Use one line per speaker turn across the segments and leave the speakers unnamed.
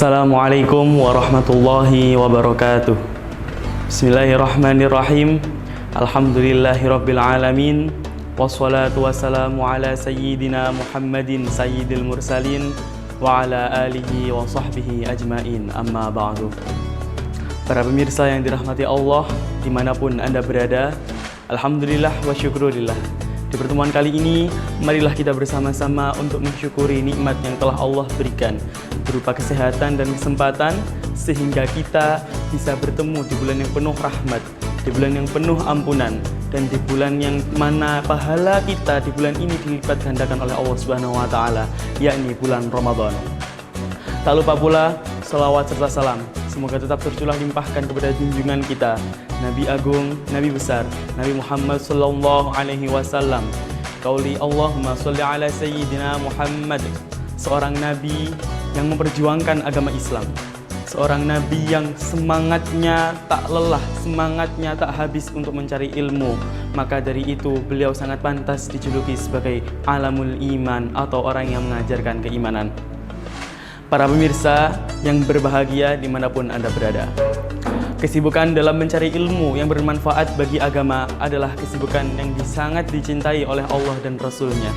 Assalamualaikum warahmatullahi wabarakatuh. Bismillahirrahmanirrahim. Alhamdulillahirabbil alamin. Wassalatu wassalamu ala sayyidina Muhammadin sayyidil mursalin wa ala alihi wa sahbihi ajmain. Amma ba'du. Para pemirsa yang dirahmati Allah dimanapun Anda berada, alhamdulillah wa syukurillah. Di pertemuan kali ini, marilah kita bersama-sama untuk mensyukuri nikmat yang telah Allah berikan berupa kesehatan dan kesempatan, sehingga kita bisa bertemu di bulan yang penuh rahmat, di bulan yang penuh ampunan, dan di bulan yang mana pahala kita di bulan ini dilipat gandakan oleh Allah Subhanahu wa Ta'ala, yakni bulan Ramadan. Tak lupa pula salawat serta salam semoga tetap tercurah limpahkan kepada junjungan kita, Nabi Agung, Nabi besar, Nabi Muhammad sallallahu alaihi wasallam. Qauli Allahumma sholli ala sayyidina Muhammad, seorang nabi yang memperjuangkan agama Islam, seorang nabi yang semangatnya tak lelah, semangatnya tak habis untuk mencari ilmu. Maka dari itu beliau sangat pantas dijuluki sebagai alamul iman atau orang yang mengajarkan keimanan. Para pemirsa yang berbahagia dimanapun Anda berada, kesibukan dalam mencari ilmu yang bermanfaat bagi agama adalah kesibukan yang sangat dicintai oleh Allah dan Rasul-Nya.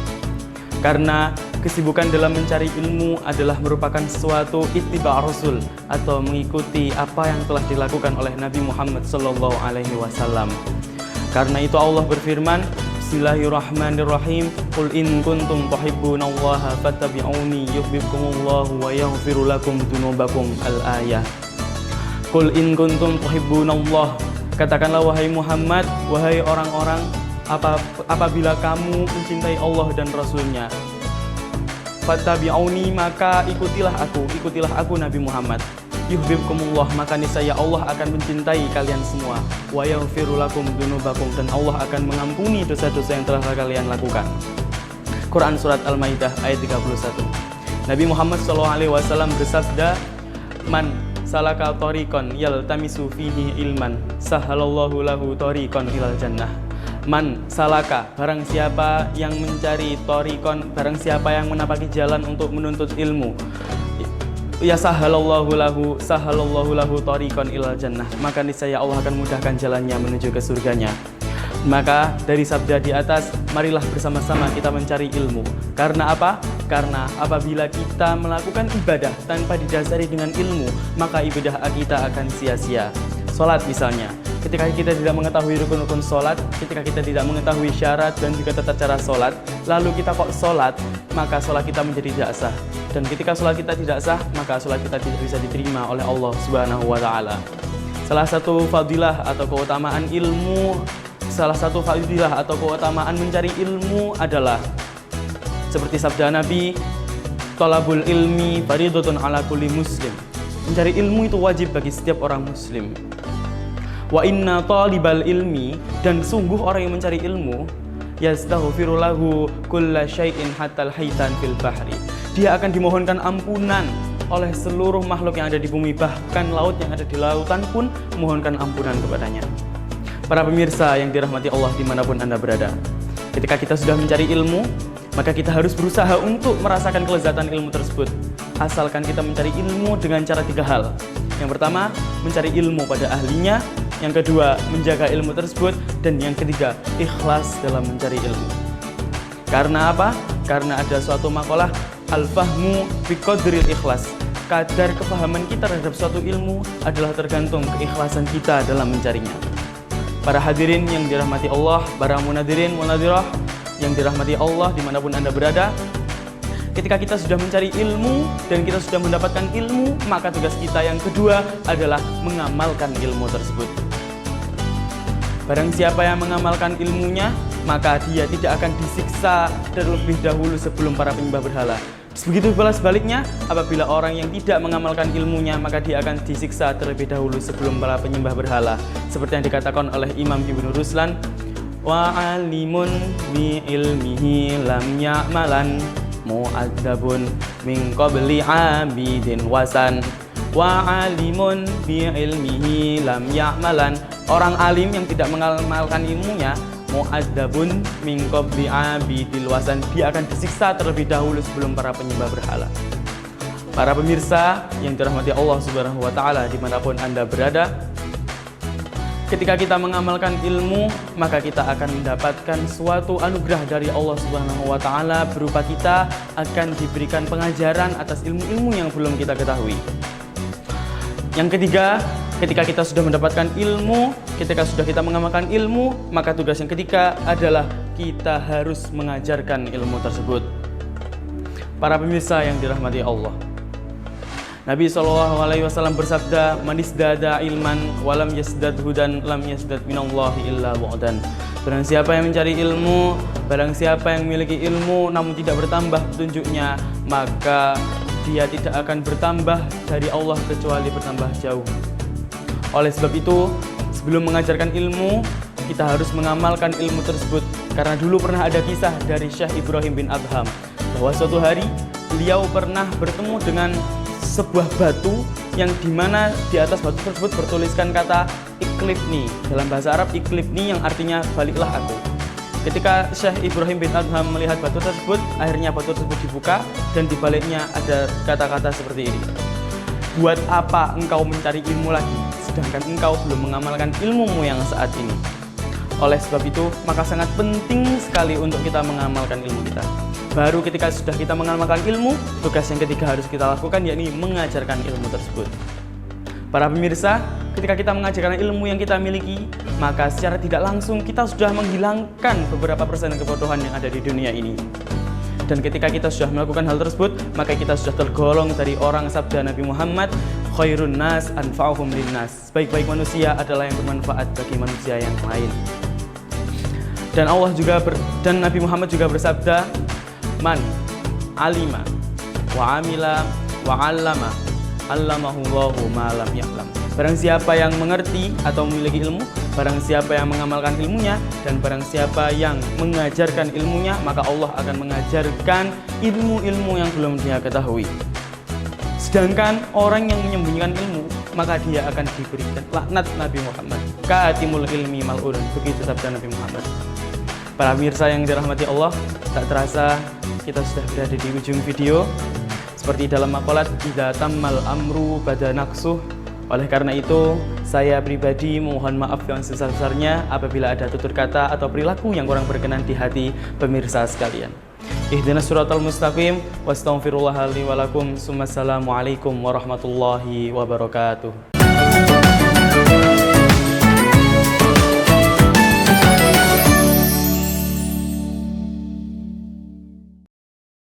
Karena kesibukan dalam mencari ilmu adalah merupakan suatu ittiba' Rasul atau mengikuti apa yang telah dilakukan oleh Nabi Muhammad SAW. Karena itu Allah berfirman, Bismillahirrahmanirrahim. Qul in kuntum tuhibbunallaha fattabi'uni yuhibbukumullahu wa yaghfir lakum dzunubakum. Al-ayah. Qul in kuntum tuhibbunallah, katakanlah wahai Muhammad, wahai orang-orang, apabila kamu mencintai Allah dan Rasul-Nya, fattabi'uni, maka ikutilah aku Nabi Muhammad. Yuhibbukumullah, maka niscaya Allah akan mencintai kalian semua. Wa yaghfir lakum dzunubakum, dan Allah akan mengampuni dosa-dosa yang telah kalian lakukan. Quran surat Al-Maidah ayat 31. Nabi Muhammad SAW bersabda, Man salaka tariqan yaltamisu fihi ilman sahalallahu lahu tariqan ilal jannah. Man salaka, barang siapa yang mencari tariqan, barang siapa yang menapaki jalan untuk menuntut ilmu, ya sahalallahu lahu tariqan ilal jannah, maka niscaya Allah akan mudahkan jalannya menuju ke surganya. Maka dari sabda di atas, marilah bersama-sama kita mencari ilmu. Karena apa? Karena apabila kita melakukan ibadah tanpa didasari dengan ilmu, maka ibadah kita akan sia-sia. Sholat misalnya, ketika kita tidak mengetahui rukun-rukun sholat, ketika kita tidak mengetahui syarat dan juga tata cara sholat, lalu kita kok sholat, maka sholat kita menjadi tidak sah. Dan ketika sholat kita tidak sah, maka sholat kita tidak bisa diterima oleh Allah Subhanahu wa Ta'ala. Salah satu fadilah atau keutamaan ilmu, salah satu fadilah atau keutamaan mencari ilmu adalah seperti sabda Nabi, thalabul ilmi fardhatun ala kulli muslim. Mencari ilmu itu wajib bagi setiap orang muslim. Wa inna talibal ilmi, dan sungguh orang yang mencari ilmu, yastaghfiru lahu kulla syai'in hatal haitan fil bahri. Dia akan dimohonkan ampunan oleh seluruh makhluk yang ada di bumi, bahkan laut yang ada di lautan pun memohonkan ampunan kepadanya. Para pemirsa yang dirahmati Allah dimanapun Anda berada, ketika kita sudah mencari ilmu, maka kita harus berusaha untuk merasakan kelezatan ilmu tersebut. Asalkan kita mencari ilmu dengan cara 3 hal. Yang pertama, mencari ilmu pada ahlinya. Yang kedua, menjaga ilmu tersebut. Dan yang ketiga, ikhlas dalam mencari ilmu. Karena apa? Karena ada suatu makalah, al-fahmu biqadril ikhlas. Kadar kefahaman kita terhadap suatu ilmu adalah tergantung keikhlasan kita dalam mencarinya. Para hadirin yang dirahmati Allah, para munadirin, munadirah yang dirahmati Allah dimanapun Anda berada, ketika kita sudah mencari ilmu dan kita sudah mendapatkan ilmu, maka tugas kita yang kedua adalah mengamalkan ilmu tersebut. Barang siapa yang mengamalkan ilmunya, maka dia tidak akan disiksa terlebih dahulu sebelum para penyembah berhala. Begitu pula sebaliknya, apabila orang yang tidak mengamalkan ilmunya, maka dia akan disiksa terlebih dahulu sebelum para penyembah berhala. Seperti yang dikatakan oleh Imam Ibnu Ruslan, wa alimun bi ilmihi lam ya'malan mu'adzabun min qabli abidin wasan. Wa alimun bi ilmihi lam ya'malan, orang alim yang tidak mengamalkan ilmunya, mu'adzabun min qabli abidil wasan, dia akan disiksa terlebih dahulu sebelum para penyembah berhala. Para pemirsa yang dirahmati Allah Subhanahu wa Ta'ala, dimanapun Anda berada, ketika kita mengamalkan ilmu, maka kita akan mendapatkan suatu anugerah dari Allah Subhanahu wa Ta'ala, berupa kita akan diberikan pengajaran atas ilmu-ilmu yang belum kita ketahui. Yang ketiga, ketika kita sudah mendapatkan ilmu, ketika sudah kita mengamalkan ilmu, maka tugas yang ketiga adalah kita harus mengajarkan ilmu tersebut. Para pemirsa yang dirahmati Allah, Nabi SAW bersabda, "Man isdada ilman walam yasdad hudan lam yasdad minallahi illa bu'dan." Barang siapa yang mencari ilmu, barang siapa yang memiliki ilmu namun tidak bertambah petunjuknya, maka dia tidak akan bertambah dari Allah kecuali bertambah jauh. Oleh sebab itu, sebelum mengajarkan ilmu, kita harus mengamalkan ilmu tersebut. Karena dulu pernah ada kisah dari Syekh Ibrahim bin Adham, bahwa suatu hari beliau pernah bertemu dengan sebuah batu yang dimana di atas batu tersebut bertuliskan kata iklifni. Dalam bahasa Arab, iklifni yang artinya baliklah aku. Ketika Syekh Ibrahim bin Adham melihat batu tersebut, akhirnya batu tersebut dibuka dan di baliknya ada kata-kata seperti ini: "Buat apa engkau mencari ilmu lagi, sedangkan engkau belum mengamalkan ilmumu yang saat ini?" Oleh sebab itu, maka sangat penting sekali untuk kita mengamalkan ilmu kita. Baru ketika sudah kita mengamalkan ilmu, tugas yang ketiga harus kita lakukan, yakni mengajarkan ilmu tersebut. Para pemirsa, ketika kita mengajarkan ilmu yang kita miliki, maka secara tidak langsung kita sudah menghilangkan beberapa persen kebodohan yang ada di dunia ini. Dan ketika kita sudah melakukan hal tersebut, maka kita sudah tergolong dari orang sabda Nabi Muhammad, "Khairun nas anfa'uhum linnas." Sebaik-baik manusia adalah yang bermanfaat bagi manusia yang lain. Dan dan Nabi Muhammad juga bersabda, "Man alima wa amila wa 'allama, 'allamahullahu ma lam ya'lam." Barang siapa yang mengerti atau memiliki ilmu, barang siapa yang mengamalkan ilmunya, dan barang siapa yang mengajarkan ilmunya, maka Allah akan mengajarkan ilmu-ilmu yang belum dia ketahui. Sedangkan orang yang menyembunyikan ilmu, maka dia akan diberikan laknat Nabi Muhammad. "Ka'atimul ilmi mal'un." Begitu sabda Nabi Muhammad. Para pemirsa yang dirahmati Allah, tak terasa kita sudah berada di ujung video. Seperti dalam maqalat, "Idza tammal amru bada naqsuh." Oleh karena itu, saya pribadi mohon maaf yang sebesar-besarnya apabila ada tutur kata atau perilaku yang kurang berkenan di hati pemirsa sekalian. Ihdinas siratal mustaqim, wastaghfirullaha li wa lakum. Assalamualaikum warahmatullahi wabarakatuh.